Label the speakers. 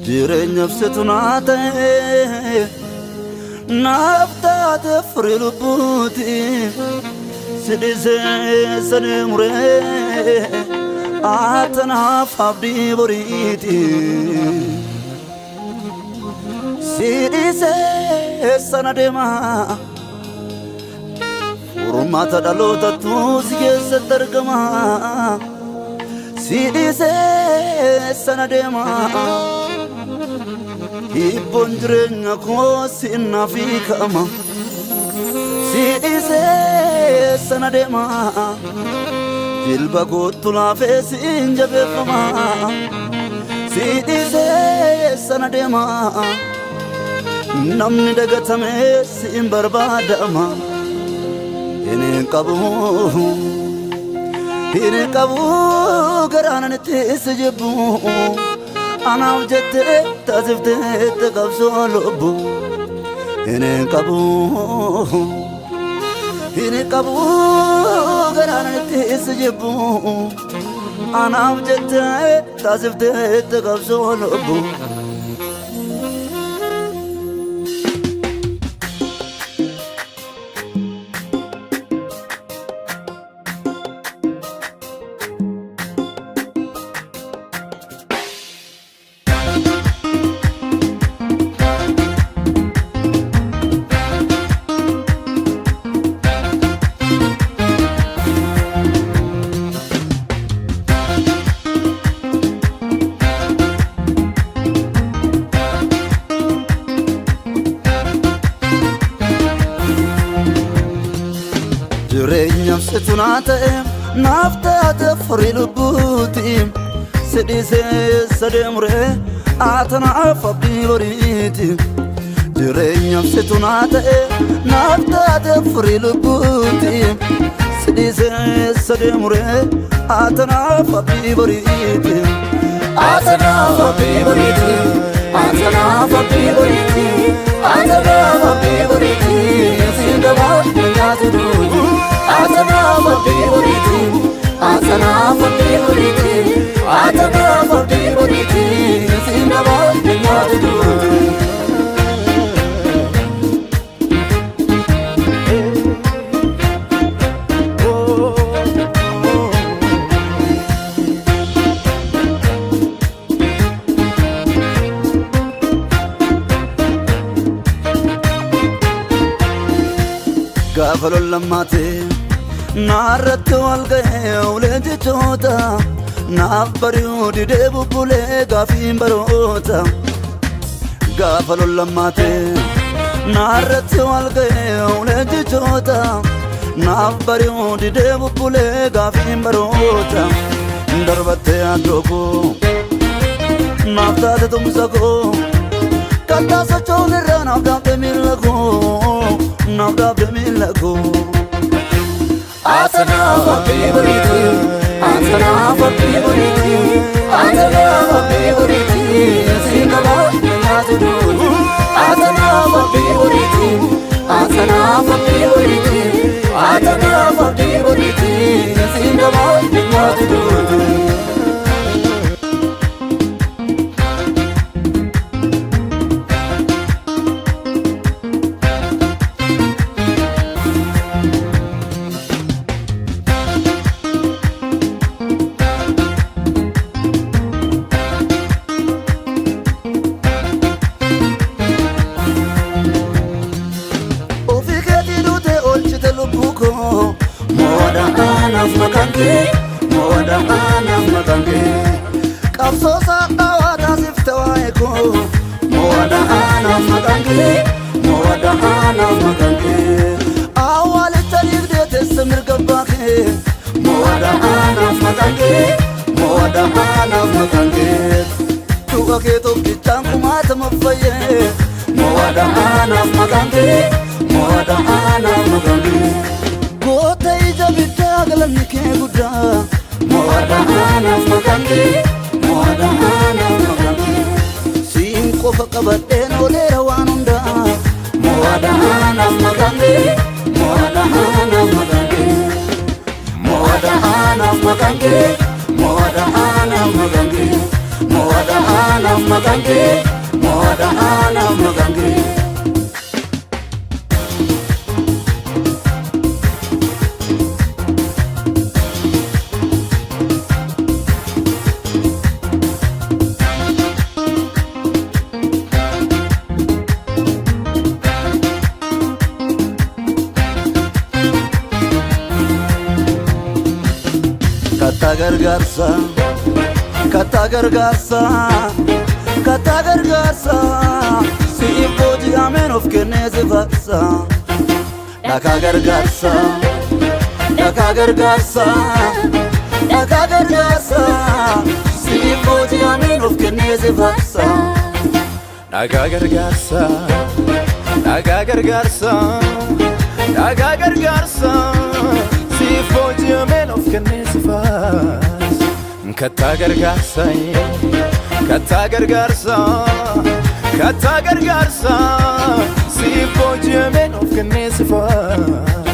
Speaker 1: Jireenya fsetunaate naftaate firii lubbuuti sidhisee sadeemuree atanaaf abdii boriiti sidhisee sana deemaa furmaata dhalootattu si keessatti argama sidhisee sana deemaa Ibon jireenya koo sinnaaf hiikama sidhisee sana deemaa jilba kootu laafee siin jabeeffama sidhisee sana deemaa namni dagatamee siin barbaadama hin qabu garaan itti si jibbu Anaaf jettee taasiftee qabsoo lubbu hin qabu garaan itti si jibbu Anaaf jettee taasiftee qabsoo lubbu Jireenya fsetunaate naftaate firii lubbuuti sidhisee sadeemuree atanaaf abdii boriiti Jireenya fsetunaate naftaate firii lubbuuti sidhisee sadeemuree atanaaf abdii boriiti Atanaaf abdii boriiti Atanaaf abdii boriiti Atanaaf abdii boriiti Sindabaat nyaatu duuti Atanaaf abdii boriiti Atanaaf abdii boriiti Atanaaf abdii boriiti Sindabaat nyaatu duuti Gaafa lollammaate naarratti wal ga'ee ulee jechoota naaf bari'uu didee bubbulee gaafiin baroota Gaafa lollammaate naarratti wal ga'ee ulee jechoota naaf bari'uu didee bubbulee gaafiin baroota darbattee addoo koo naaf taate tumsa koo Kattaa sochoon irraa naaf dhaabde miila koo Naaf dhaabde miila koo Atanaaf abdii boriiti Atanaaf abdii boriiti Atanaaf abdii boriiti Sindabaat nyaatu duuti Atanaaf abdii boriiti Atanaaf abdii boriiti Atanaaf abdii boriiti Sindabaat nyaatu duuti Moda anaaf makanke Qabsoo saaqawaa taasifte waa'ee koo Moda anaaf makanke Moda anaaf makanke Awwaalicha dhiigdee teesse mirga baakee Moda anaaf makanke Moda anaaf makanke Tuqa kee tokkichaan kumaatama fayyee Moda anaaf makanke Moda anaaf makanke Goota ija biddaa galanni kee guddaa Moda anaaf makanke Moda anaaf makanke Siin qofa qabadheen ooleera waan hundaa Moda anaaf makanke Moda anaaf makanke Moda anaaf makanke Moda magange moda ana magange kata gargarsa si imbodi amen of keneze vaksa daka gargarsa si imbodi amen of keneze vaksa
Speaker 2: daka gargarsa si imbodi amen of keneze vaksa kata gargarsa si imbodi amen of keneze vaksa